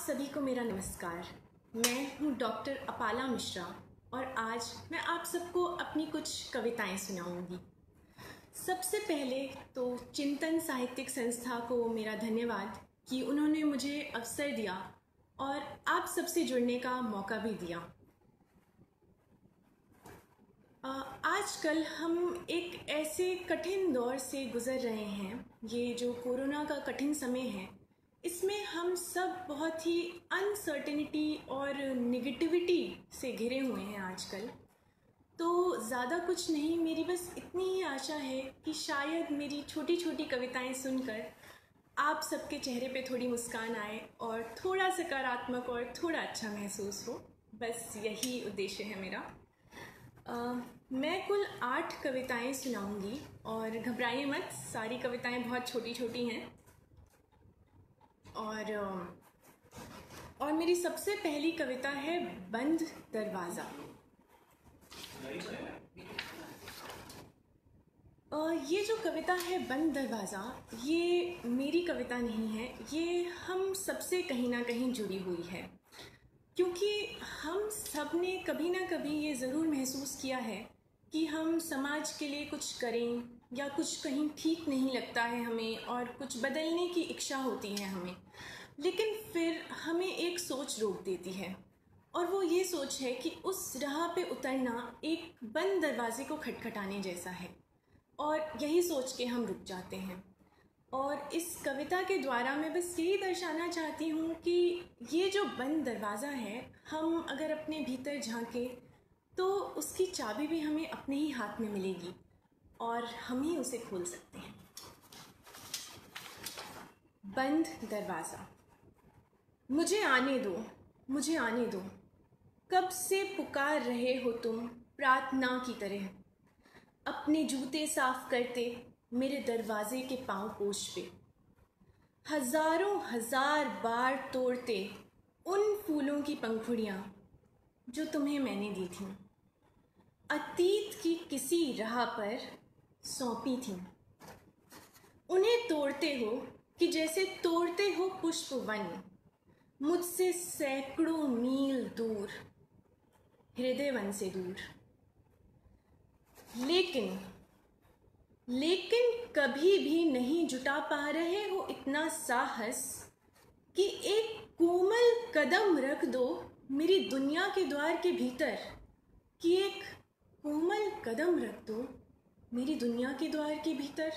सभी को मेरा नमस्कार। मैं हूँ डॉक्टर अपाला मिश्रा और आज मैं आप सबको अपनी कुछ कविताएं सुनाऊंगी। सबसे पहले तो चिंतन साहित्यिक संस्था को मेरा धन्यवाद कि उन्होंने मुझे अवसर दिया और आप सबसे जुड़ने का मौका भी दिया। आजकल हम एक ऐसे कठिन दौर से गुज़र रहे हैं। ये जो कोरोना का कठिन समय है, इसमें हम सब बहुत ही अनसर्टेनिटी और नेगेटिविटी से घिरे हुए हैं आजकल। तो ज़्यादा कुछ नहीं, मेरी बस इतनी ही आशा है कि शायद मेरी छोटी छोटी कविताएं सुनकर आप सबके चेहरे पे थोड़ी मुस्कान आए और थोड़ा सकारात्मक और थोड़ा अच्छा महसूस हो। बस यही उद्देश्य है मेरा। मैं कुल 8 कविताएं सुनाऊंगी और घबराइए मत, सारी कविताएं बहुत छोटी छोटी हैं। और मेरी सबसे पहली कविता है बंद दरवाज़ा। ये जो कविता है बंद दरवाज़ा, ये मेरी कविता नहीं है, ये हम सबसे कहीं ना कहीं जुड़ी हुई है। क्योंकि हम सब ने कभी ना कभी ये ज़रूर महसूस किया है कि हम समाज के लिए कुछ करें या कुछ कहीं ठीक नहीं लगता है हमें और कुछ बदलने की इच्छा होती है हमें, लेकिन फिर हमें एक सोच रोक देती है और वो ये सोच है कि उस राह पे उतरना एक बंद दरवाजे को खटखटाने जैसा है और यही सोच के हम रुक जाते हैं। और इस कविता के द्वारा मैं बस यही दर्शाना चाहती हूँ कि ये जो बंद दरवाज़ा है, हम अगर अपने भीतर झांकें तो उसकी चाबी भी हमें अपने ही हाथ में मिलेगी और हम ही उसे खोल सकते हैं। बंद दरवाज़ा। मुझे आने दो, मुझे आने दो, कब से पुकार रहे हो तुम प्रार्थना की तरह, अपने जूते साफ करते मेरे दरवाजे के पांव पोछ पे, हजारों हजार बार तोड़ते उन फूलों की पंखुड़ियाँ जो तुम्हें मैंने दी थीं, अतीत की किसी राह पर सौंपी थीं। उन्हें तोड़ते हो कि जैसे तोड़ते हो पुष्प वन, मुझसे सैकड़ों मील दूर, हृदय वन से दूर। लेकिन कभी भी नहीं जुटा पा रहे हो इतना साहस कि एक कोमल कदम रख दो मेरी दुनिया के द्वार के भीतर, कि एक कोमल कदम रख दो मेरी दुनिया के द्वार के भीतर।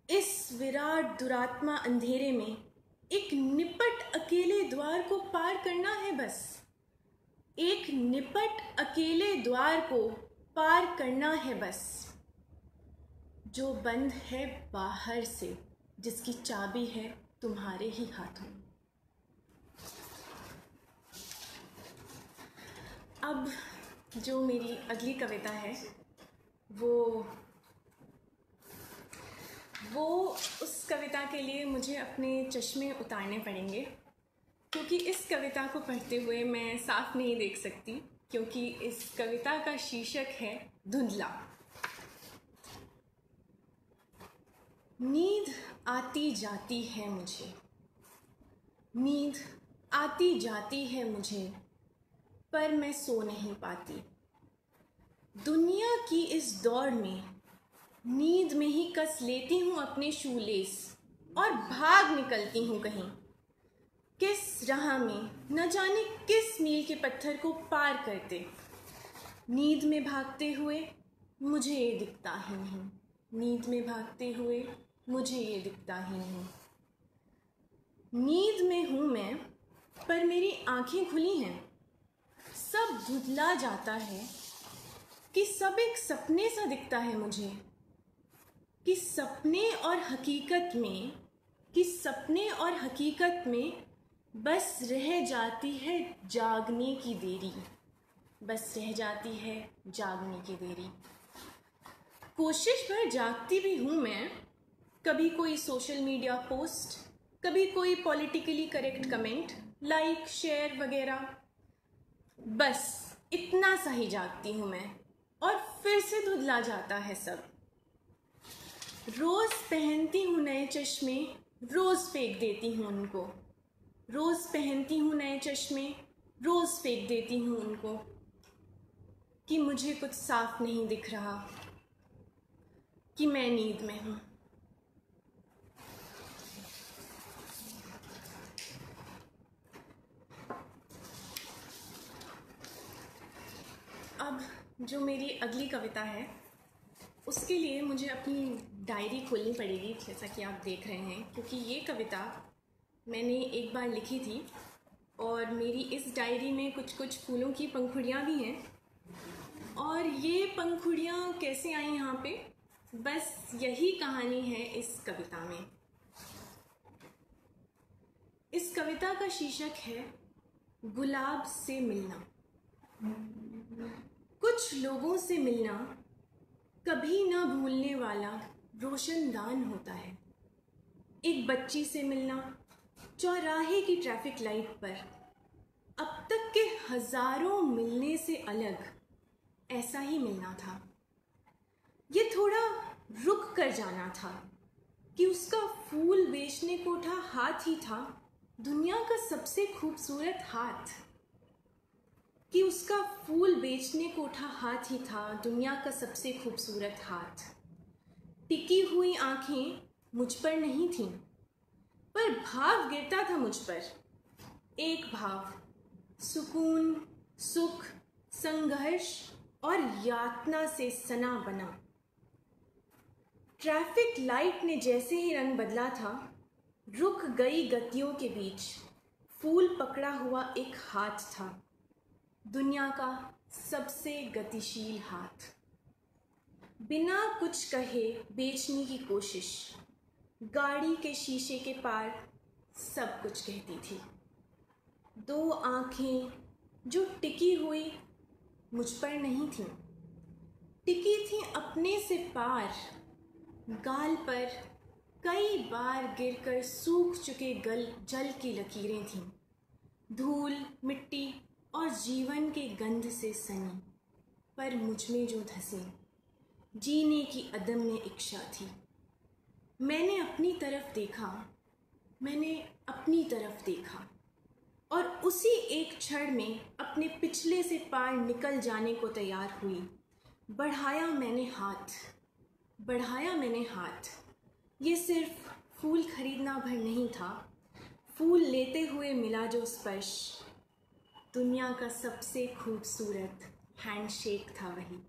इस विराट दुरात्मा अंधेरे में एक निपट अकेले द्वार को पार करना है, बस एक निपट अकेले द्वार को पार करना है बस, जो बंद है बाहर से, जिसकी चाबी है तुम्हारे ही हाथों। अब जो मेरी अगली कविता है वो उस कविता के लिए मुझे अपने चश्मे उतारने पड़ेंगे, क्योंकि इस कविता को पढ़ते हुए मैं साफ नहीं देख सकती, क्योंकि इस कविता का शीर्षक है धुंधला। नींद आती जाती है मुझे, नींद आती जाती है मुझे, पर मैं सो नहीं पाती। दुनिया की इस दौड़ में नींद में ही कस लेती हूँ अपने शूलेस और भाग निकलती हूँ कहीं, किस राह में न जाने किस मील के पत्थर को पार करते। नींद में भागते हुए मुझे ये दिखता ही नहीं, नींद में भागते हुए मुझे ये दिखता ही नहीं। नींद में हूँ मैं, पर मेरी आंखें खुली हैं। सब धुंधला जाता है कि सब एक सपने सा दिखता है मुझे, कि सपने और हकीकत में बस रह जाती है जागने की देरी, बस रह जाती है जागने की देरी। कोशिश भर जागती भी हूँ मैं, कभी कोई सोशल मीडिया पोस्ट, कभी कोई politically correct comment, like share वगैरह, बस इतना सा ही जागती हूँ मैं और फिर से धुंधला जाता है सब। रोज़ पहनती हूँ नए चश्मे, रोज़ फेंक देती हूँ उनको, रोज़ पहनती हूँ नए चश्मे, रोज़ फेंक देती हूँ उनको कि मुझे कुछ साफ नहीं दिख रहा, कि मैं नींद में हूँ। अब जो मेरी अगली कविता है उसके लिए मुझे अपनी डायरी खोलनी पड़ेगी, जैसा कि आप देख रहे हैं, क्योंकि ये कविता मैंने एक बार लिखी थी और मेरी इस डायरी में कुछ कुछ फूलों की पंखुड़ियाँ भी हैं। और ये पंखुड़ियाँ कैसे आई यहाँ पे, बस यही कहानी है इस कविता में। इस कविता का शीर्षक है गुलाब से मिलना। कुछ लोगों से मिलना कभी ना भूलने वाला रोशनदान होता है। एक बच्ची से मिलना चौराहे की ट्रैफिक लाइट पर अब तक के हजारों मिलने से अलग ऐसा ही मिलना था। ये थोड़ा रुक कर जाना था कि उसका फूल बेचने को उठा हाथ ही था दुनिया का सबसे खूबसूरत हाथ। कि उसका फूल बेचने को उठा हाथ ही था दुनिया का सबसे खूबसूरत हाथ। टिकी हुई आंखें मुझ पर नहीं थीं, पर भाव गिरता था मुझ पर। एक भाव, सुकून, सुख, संघर्ष और यातना से सना बना। ट्रैफिक लाइट ने जैसे ही रंग बदला था, रुक गई गतियों के बीच फूल पकड़ा हुआ एक हाथ था, दुनिया का सबसे गतिशील हाथ। बिना कुछ कहे बेचने की कोशिश गाड़ी के शीशे के पार सब कुछ कहती थी। दो आंखें जो टिकी हुई मुझ पर नहीं थीं, टिकी थीं अपने से पार। गाल पर कई बार गिरकर सूख चुके जल की लकीरें थीं, धूल, मिट्टी और जीवन के गंध से सनी, पर मुझ में जो धसी जीने की अदम्य इच्छा थी। मैंने अपनी तरफ देखा, मैंने अपनी तरफ देखा और उसी एक क्षण में अपने पिछले से पार निकल जाने को तैयार हुई। बढ़ाया मैंने हाथ। ये सिर्फ फूल खरीदना भर नहीं था, फूल लेते हुए मिला जो स्पर्श, दुनिया का सबसे खूबसूरत हैंडशेक था वही।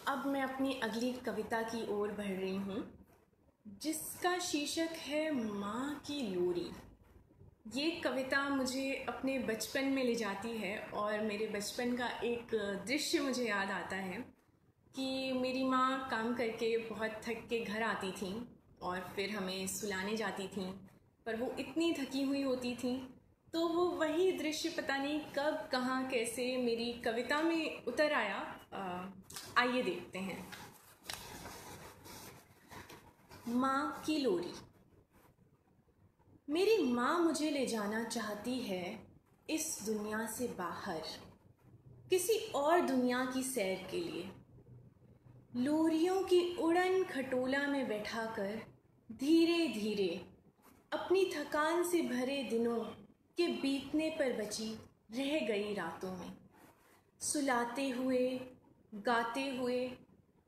अब मैं अपनी अगली कविता की ओर बढ़ रही हूँ, जिसका शीर्षक है माँ की लोरी। ये कविता मुझे अपने बचपन में ले जाती है और मेरे बचपन का एक दृश्य मुझे याद आता है कि मेरी माँ काम करके बहुत थक के घर आती थी और फिर हमें सुलाने जाती थी, पर वो इतनी थकी हुई होती थी, तो वो वही दृश्य पता नहीं कब कहाँ कैसे मेरी कविता में उतर आया। आइए देखते हैं। माँ की लोरी। मेरी माँ मुझे ले जाना चाहती है इस दुनिया से बाहर, किसी और दुनिया की सैर के लिए। लोरियों की उड़न खटोला में बैठाकर धीरे धीरे अपनी थकान से भरे दिनों के बीतने पर बची रह गई रातों में, सुलाते हुए, गाते हुए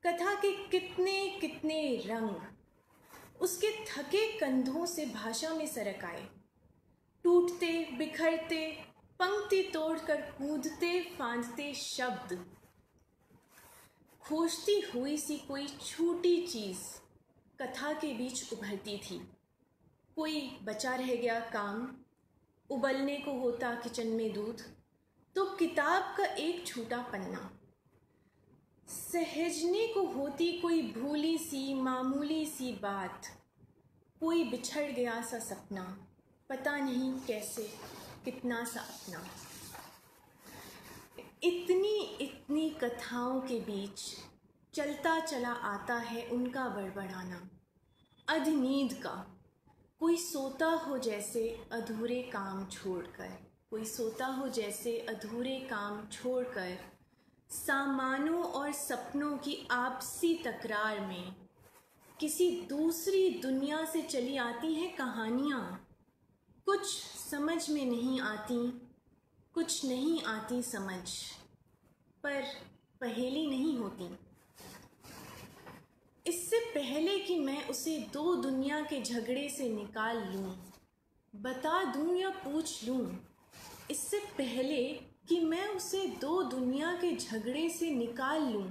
कथा के कितने कितने रंग उसके थके कंधों से भाषा में सरक आए। टूटते बिखरते, पंक्ति तोड़कर कूदते फांदते शब्द, खोजती हुई सी कोई छोटी चीज कथा के बीच उभरती थी। कोई बचा रह गया काम, उबलने को होता किचन में दूध, तो किताब का एक छोटा पन्ना, सहजने को होती कोई भूली सी मामूली सी बात, कोई बिछड़ गया सा सपना, पता नहीं कैसे कितना सा अपना। इतनी इतनी कथाओं के बीच चलता चला आता है उनका बड़बड़ाना, अध नींद का। कोई सोता हो जैसे अधूरे काम छोड़कर, कोई सोता हो जैसे अधूरे काम छोड़कर, सामानों और सपनों की आपसी तकरार में किसी दूसरी दुनिया से चली आती हैं कहानियाँ। कुछ समझ में नहीं आती, कुछ नहीं आती समझ, पर पहेली नहीं होती। इससे पहले कि मैं उसे दो दुनिया के झगड़े से निकाल लूँ, बता दूँ या पूछ लूँ, इससे पहले कि मैं उसे दो दुनिया के झगड़े से निकाल लूँ,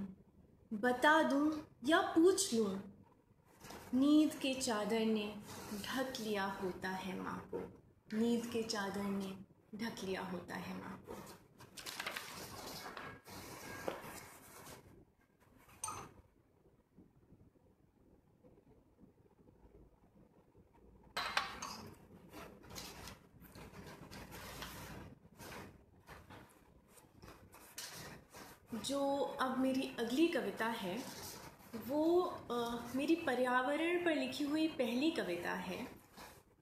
बता दूँ या पूछ लूँ, नींद के चादर ने ढक लिया होता है माँ को, नींद के चादर ने ढक लिया होता है माँ को। जो अब मेरी अगली कविता है वो मेरी पर्यावरण पर लिखी हुई पहली कविता है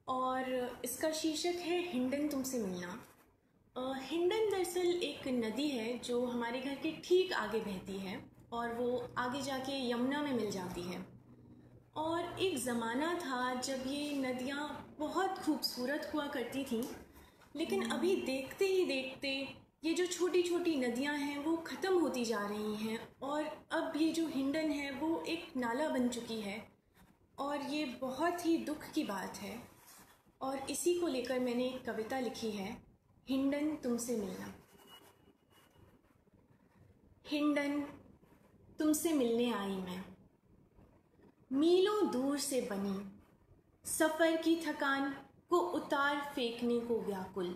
और इसका शीर्षक है हिंडन तुमसे मिलना। हिंडन दरअसल एक नदी है जो हमारे घर के ठीक आगे बहती है और वो आगे जाके यमुना में मिल जाती है। और एक ज़माना था जब ये नदियाँ बहुत खूबसूरत हुआ करती थीं, लेकिन अभी देखते ही देखते ये जो छोटी छोटी नदियां हैं वो ख़त्म होती जा रही हैं और अब ये जो हिंडन है वो एक नाला बन चुकी है और ये बहुत ही दुख की बात है। और इसी को लेकर मैंने एक कविता लिखी है, हिंडन तुमसे मिलना। हिंडन तुमसे मिलने आई मैं, मीलों दूर से बनी, सफ़र की थकान को उतार फेंकने को व्याकुल,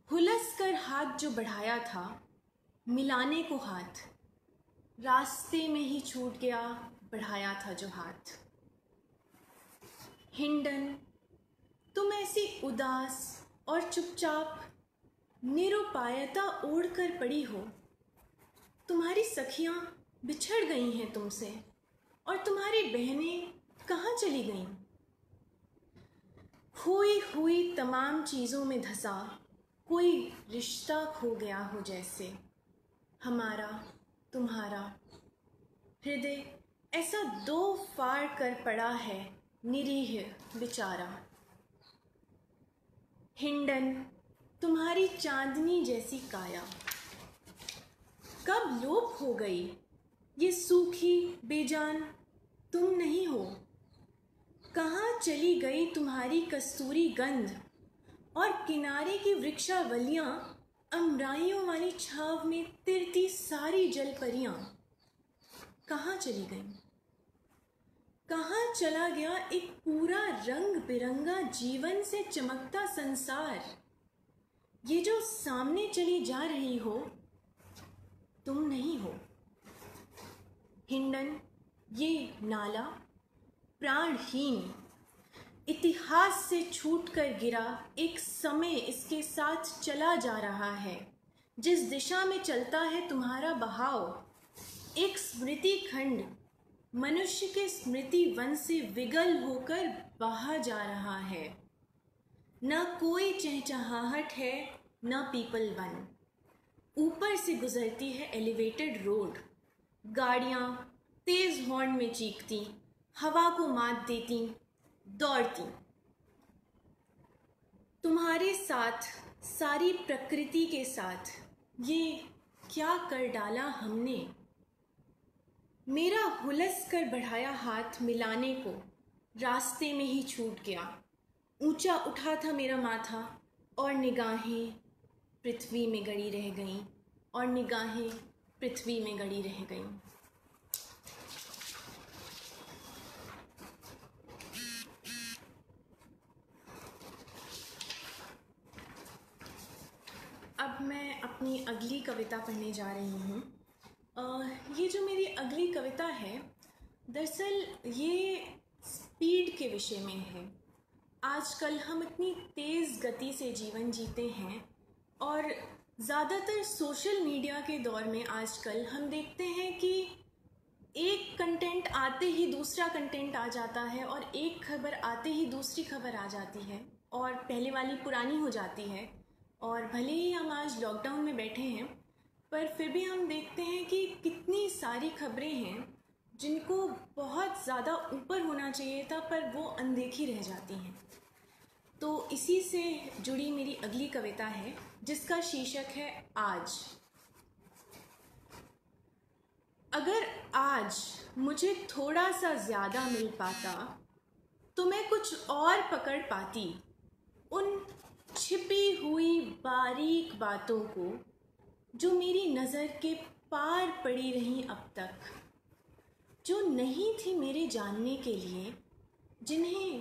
हुलस कर हाथ जो बढ़ाया था मिलाने को हाथ, रास्ते में ही छूट गया बढ़ाया था जो हाथ। हिंडन तुम ऐसी उदास और चुपचाप निरुपायता ओढ़ कर पड़ी हो, तुम्हारी सखियां बिछड़ गई हैं तुमसे और तुम्हारी बहनें कहाँ चली गईं। खोई हुई तमाम चीज़ों में धंसा कोई रिश्ता खो गया हो जैसे, हमारा तुम्हारा हृदय ऐसा दो फाड़ कर पड़ा है निरीह बेचारा। हिंडन तुम्हारी चांदनी जैसी काया कब लोप हो गई, ये सूखी बेजान तुम नहीं हो। कहाँ चली गई तुम्हारी कस्तूरी गंध और किनारे की वृक्षावलियाँ, अमराइयों वाली छाव में तिरती सारी जलपरियाँ कहाँ चली गईं। कहाँ चला गया एक पूरा रंग बिरंगा जीवन से चमकता संसार। ये जो सामने चली जा रही हो तुम नहीं हो। हिंडन ये नाला प्राणहीन इतिहास से छूटकर गिरा एक समय इसके साथ चला जा रहा है। जिस दिशा में चलता है तुम्हारा बहाव, एक स्मृति खंड मनुष्य के स्मृति वन से विगल होकर बहा जा रहा है। न कोई चहचहाहट है न पीपल वन, ऊपर से गुजरती है एलिवेटेड रोड, गाड़ियाँ तेज हॉर्न में चीखती, हवा को मात देती, दौड़ती। तुम्हारे साथ सारी प्रकृति के साथ ये क्या कर डाला हमने। मेरा हुलस कर बढ़ाया हाथ मिलाने को रास्ते में ही छूट गया। ऊंचा उठा था मेरा माथा और निगाहें पृथ्वी में गड़ी रह गईं, और निगाहें पृथ्वी में गड़ी रह गईं। अब मैं अपनी अगली कविता पढ़ने जा रही हूँ। ये जो मेरी अगली कविता है दरअसल ये स्पीड के विषय में है। आजकल हम इतनी तेज़ गति से जीवन जीते हैं और ज़्यादातर सोशल मीडिया के दौर में आजकल हम देखते हैं कि एक कंटेंट आते ही दूसरा कंटेंट आ जाता है और एक खबर आते ही दूसरी खबर आ जाती है और पहले वाली पुरानी हो जाती है। और भले ही हम आज लॉकडाउन में बैठे हैं पर फिर भी हम देखते हैं कि कितनी सारी खबरें हैं जिनको बहुत ज़्यादा ऊपर होना चाहिए था पर वो अनदेखी रह जाती हैं। तो इसी से जुड़ी मेरी अगली कविता है जिसका शीर्षक है आज। अगर आज मुझे थोड़ा सा ज़्यादा मिल पाता तो मैं कुछ और पकड़ पाती उन छिपी हुई बारीक बातों को जो मेरी नज़र के पार पड़ी रहीं अब तक, जो नहीं थी मेरे जानने के लिए, जिन्हें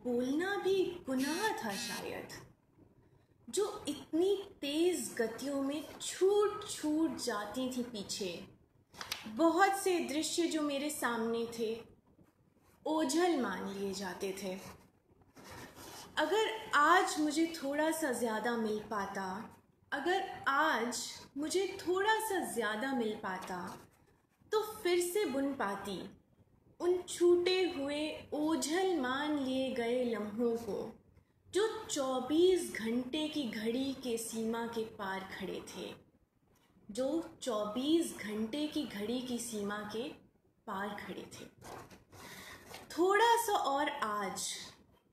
बोलना भी गुनाह था शायद, जो इतनी तेज़ गतियों में छूट छूट जाती थी पीछे। बहुत से दृश्य जो मेरे सामने थे ओझल मान लिए जाते थे। अगर आज मुझे थोड़ा सा ज़्यादा मिल पाता, अगर आज मुझे थोड़ा सा ज़्यादा मिल पाता तो फिर से बुन पाती उन छूटे हुए ओझल मान लिए गए लम्हों को जो 24 घंटे की घड़ी के सीमा के पार खड़े थे, जो 24 घंटे की घड़ी की सीमा के पार खड़े थे। थोड़ा सा और आज,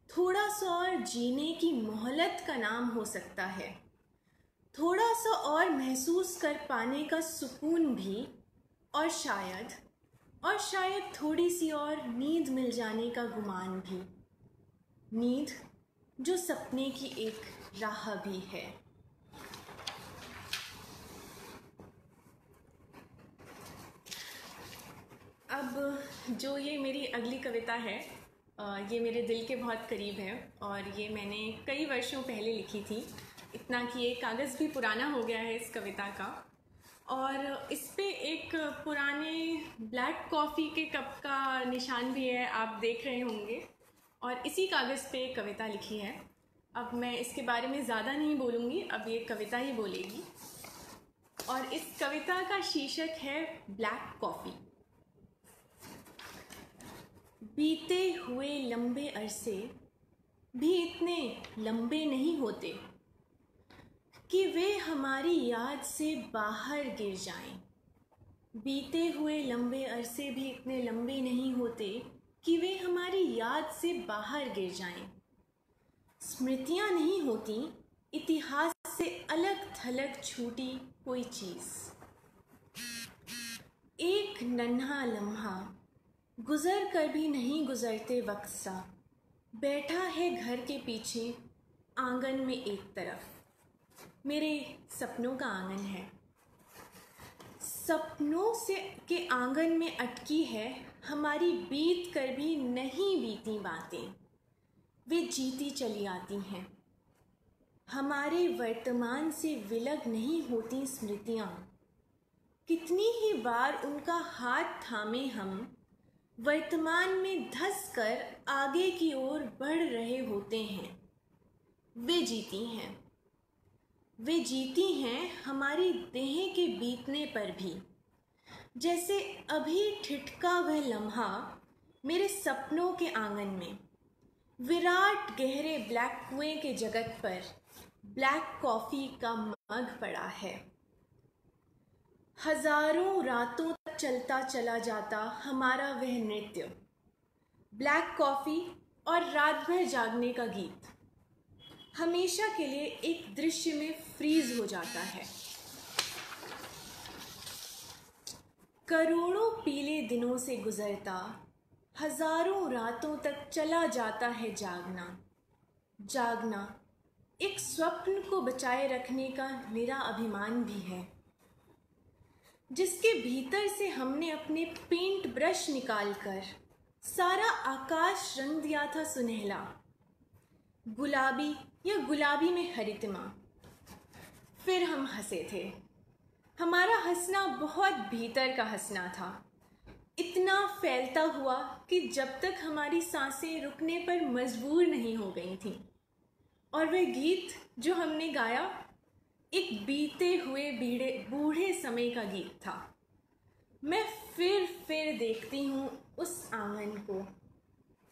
थोड़ा सा और जीने की मोहलत का नाम हो सकता है, थोड़ा सा और महसूस कर पाने का सुकून भी, और शायद थोड़ी सी और नींद मिल जाने का गुमान भी, नींद जो सपने की एक राह भी है। अब जो ये मेरी अगली कविता है ये मेरे दिल के बहुत करीब है और ये मैंने कई वर्षों पहले लिखी थी, इतना कि ये कागज़ भी पुराना हो गया है इस कविता का। और इस पे एक पुराने ब्लैक कॉफ़ी के कप का निशान भी है, आप देख रहे होंगे। और इसी कागज़ पे एक कविता लिखी है। अब मैं इसके बारे में ज़्यादा नहीं बोलूँगी, अब ये कविता ही बोलेगी। और इस कविता का शीर्षक है ब्लैक कॉफ़ी। बीते हुए लंबे अरसे भी इतने लंबे नहीं होते कि वे हमारी याद से बाहर गिर जाएं। बीते हुए लंबे अरसे भी इतने लंबे नहीं होते कि वे हमारी याद से बाहर गिर जाएं। स्मृतियाँ नहीं होती इतिहास से अलग थलग छूटी कोई चीज़। एक नन्हा लम्हा गुजर कर भी नहीं गुजरते वक्त सा बैठा है घर के पीछे आंगन में एक तरफ, मेरे सपनों का आंगन है। सपनों से के आंगन में अटकी है हमारी बीत कर भी नहीं बीती बातें, वे जीती चली आती हैं। हमारे वर्तमान से विलग नहीं होती स्मृतियाँ, कितनी ही बार उनका हाथ थामे हम वर्तमान में धंस कर आगे की ओर बढ़ रहे होते हैं। वे जीती हैं हमारी देह के बीतने पर भी, जैसे अभी ठिठका वह लम्हा मेरे सपनों के आंगन में। विराट गहरे ब्लैक कुएं के जगत पर ब्लैक कॉफ़ी का मग पड़ा है। हजारों रातों तक चलता चला जाता हमारा वह नृत्य, ब्लैक कॉफ़ी और रात भर जागने का गीत हमेशा के लिए एक दृश्य में फ्रीज हो जाता है। करोड़ों पीले दिनों से गुजरता हजारों रातों तक चला जाता है जागना एक स्वप्न को बचाए रखने का मेरा अभिमान भी है, जिसके भीतर से हमने अपने पेंट ब्रश निकालकर सारा आकाश रंग दिया था सुनहला, गुलाबी या गुलाबी में हरितमा। फिर हम हंसे थे। हमारा हंसना बहुत भीतर का हंसना था, इतना फैलता हुआ कि जब तक हमारी सांसें रुकने पर मजबूर नहीं हो गई थीं। और वह गीत जो हमने गाया एक बीते हुए बूढ़े समय का गीत था। मैं फिर देखती हूँ उस आंगन को,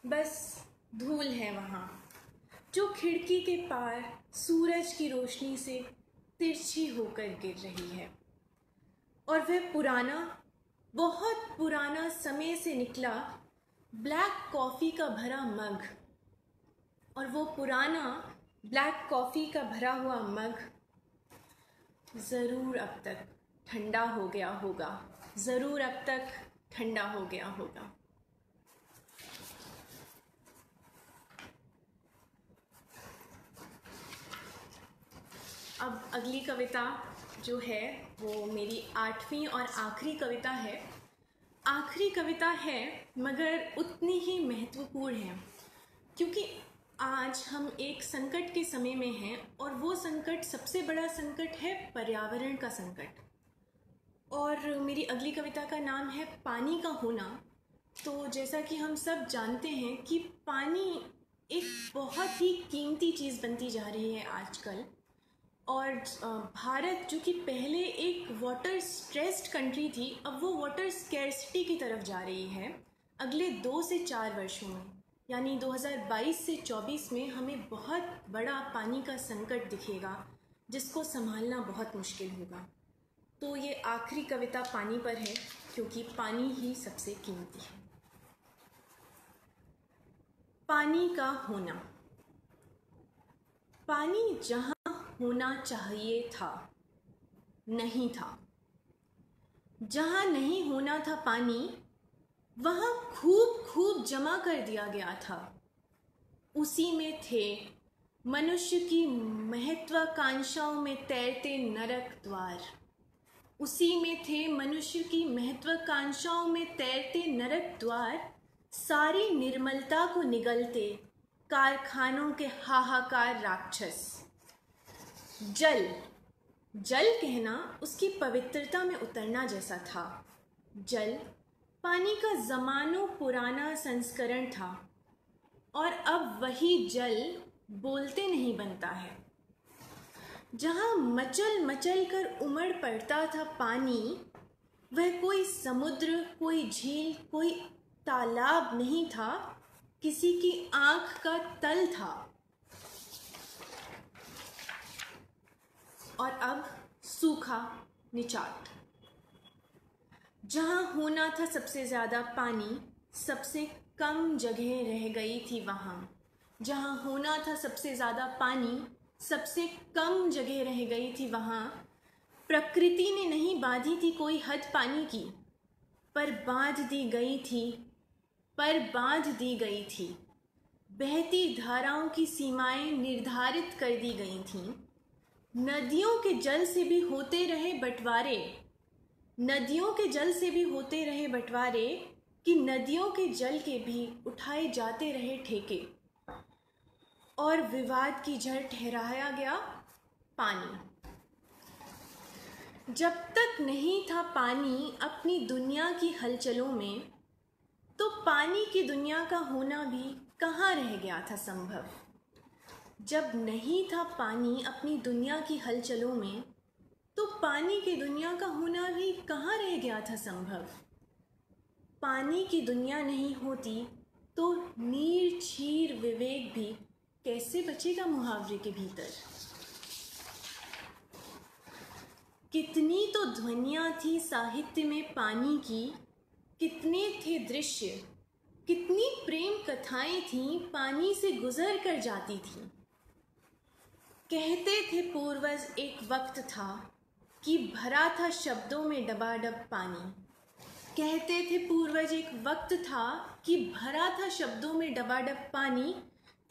बस धूल है वहाँ जो खिड़की के पार सूरज की रोशनी से तिरछी होकर गिर रही है। और वह पुराना, बहुत पुराना समय से निकला ब्लैक कॉफ़ी का भरा मग, और वो पुराना ब्लैक कॉफ़ी का भरा हुआ मग ज़रूर अब तक ठंडा हो गया होगा, ज़रूर अब तक ठंडा हो गया होगा। अब अगली कविता जो है वो मेरी 8वीं और आखिरी कविता है। आखिरी कविता है मगर उतनी ही महत्वपूर्ण है, क्योंकि आज हम एक संकट के समय में हैं, और वो संकट, सबसे बड़ा संकट है पर्यावरण का संकट। और मेरी अगली कविता का नाम है पानी का होना। तो जैसा कि हम सब जानते हैं कि पानी एक बहुत ही कीमती चीज़ बनती जा रही है आजकल, और भारत जो कि पहले एक वाटर स्ट्रेस्ड कंट्री थी, अब वो वाटर स्कैर्सिटी की तरफ जा रही है। अगले 2 से 4 वर्षों में, यानी 2022 से 24 में हमें बहुत बड़ा पानी का संकट दिखेगा, जिसको संभालना बहुत मुश्किल होगा। तो ये आखिरी कविता पानी पर है, क्योंकि पानी ही सबसे कीमती है। पानी का होना। पानी जहाँ होना चाहिए था, नहीं था। जहाँ नहीं होना था पानी, वहाँ खूब खूब जमा कर दिया गया था। उसी में थे मनुष्य की महत्वाकांक्षाओं में तैरते नरक द्वार। उसी में थे मनुष्य की महत्वाकांक्षाओं में तैरते नरक द्वार, सारी निर्मलता को निगलते कारखानों के हाहाकार राक्षस। जल, जल कहना उसकी पवित्रता में उतरना जैसा था। जल पानी का ज़मानों पुराना संस्करण था, और अब वही जल बोलते नहीं बनता है। जहाँ मचल मचल कर उमड़ पड़ता था पानी, वह कोई समुद्र, कोई झील, कोई तालाब नहीं था, किसी की आँख का तल था। और अब सूखा निचाट। जहाँ होना था सबसे ज़्यादा पानी, सबसे कम जगह रह गई थी वहाँ। जहाँ होना था सबसे ज़्यादा पानी, सबसे कम जगह रह गई थी वहाँ। प्रकृति ने नहीं बांधी थी कोई हद पानी की, पर बांध दी गई थी, पर बांध दी गई थी। बहती धाराओं की सीमाएं निर्धारित कर दी गई थीं। नदियों के जल से भी होते रहे बंटवारे, नदियों के जल से भी होते रहे बंटवारे, कि नदियों के जल के भी उठाए जाते रहे ठेके, और विवाद की जड़ ठहराया गया पानी। जब तक नहीं था पानी अपनी दुनिया की हलचलों में, तो पानी की दुनिया का होना भी कहाँ रह गया था संभव। जब नहीं था पानी अपनी दुनिया की हलचलों में, तो पानी की दुनिया का होना भी कहाँ रह गया था संभव। पानी की दुनिया नहीं होती तो नीर क्षीर विवेक भी कैसे बचेगा मुहावरे के भीतर। कितनी तो ध्वनियाँ थी साहित्य में पानी की, कितने थे दृश्य, कितनी प्रेम कथाएं थीं पानी से गुजर कर जाती थीं। कहते थे पूर्वज एक वक्त था कि भरा था शब्दों में डबाडब पानी। कहते थे पूर्वज एक वक्त था कि भरा था शब्दों में डबाडब पानी।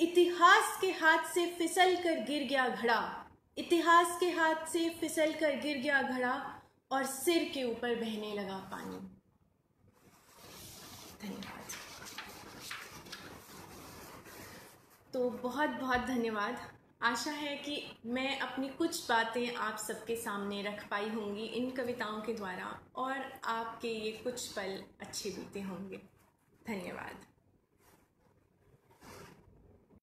इतिहास के हाथ से फिसल कर गिर गया घड़ा, इतिहास के हाथ से फिसल कर गिर गया घड़ा, और सिर के ऊपर बहने लगा पानी। धन्यवाद। तो बहुत बहुत धन्यवाद। आशा है कि मैं अपनी कुछ बातें आप सबके सामने रख पाई होंगी इन कविताओं के द्वारा, और आपके ये कुछ पल अच्छे बीते होंगे। धन्यवाद।